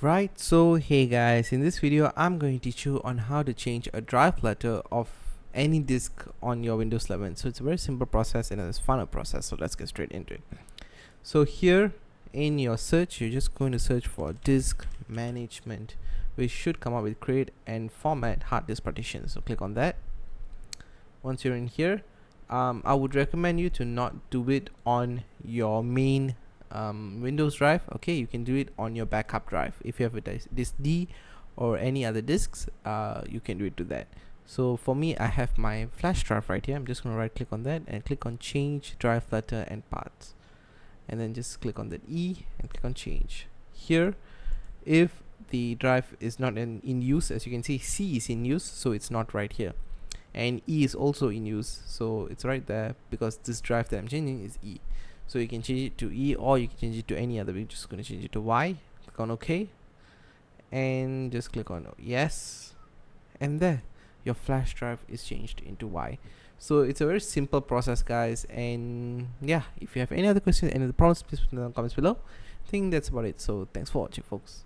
Right, so hey guys, in this video I'm going to teach you on how to change a drive letter of any disk on your Windows 11. So it's a very simple process and it's fun process, so let's get straight into it. So here in your search, you're just going to search for disk management, which should come up with create and format hard disk partitions. So click on that. Once you're in here, I would recommend you to not do it on your main Windows drive. Okay, you can do it on your backup drive. If you have a disk D or any other disks, you can do it to that. So for me, I have my flash drive right here. I'm just going to right click on that and click on change drive letter and paths, and then just click on that E and click on change. Here, if the drive is not in use, as you can see, C is in use, so it's not right here, and E is also in use, so it's right there because this drive that I'm changing is E. So you can change it to E or you can change it to any other. We're just going to change it to Y. Click on OK and just click on yes, and there your flash drive is changed into Y. So it's a very simple process, guys. And yeah, if you have any other questions, any other problems, please put them in the comments below. I think that's about it. So thanks for watching, folks.